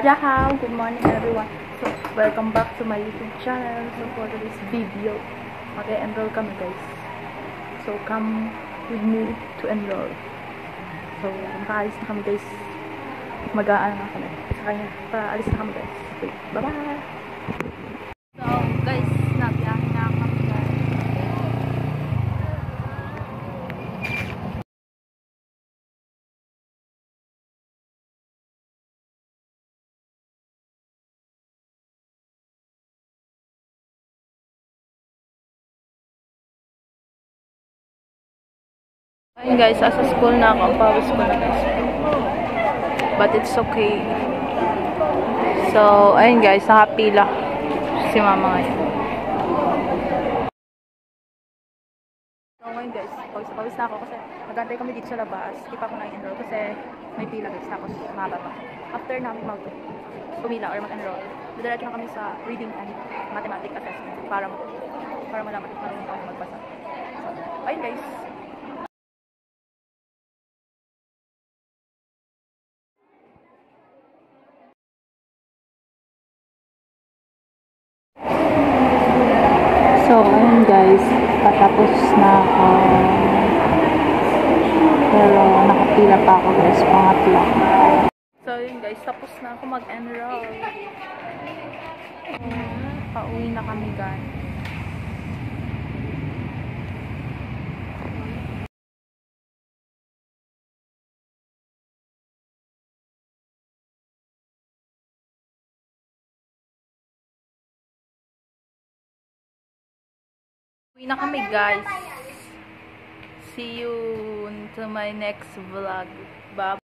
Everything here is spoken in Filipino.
Dajahao! Good morning everyone. So, welcome back to my YouTube channel. So, for this video, mag-enroll kami guys. So, come with me to enroll. So, makaalis na kami guys. Mag-aano na kami. Sa kanya, paalis na kami guys. Okay, bye-bye! So, guys, nabiyahin na kami guys. Ayun guys, sa school na ako. Ang pawis ko na guys. But it's okay. So, ayun guys, nakapila si mama ngayon. So, ngayon guys, pawis na ako kasi magantay kami dito sa labas. Di pa ako na-enroll kasi may pila guys. Tapos, mahaba pa. After namin pumila or mag-enroll, didiretso na kami sa reading and mathematics assessment para malaman kung kami magbasa. So, ayun guys. So, ayun guys, patapos na ako. Pero nakapila pa ako guys, pangatlo. So, ayun guys, tapos na ako mag-enroll. Pauwi na kami guys. Uwi na kami guys. See you to my next vlog. Bye.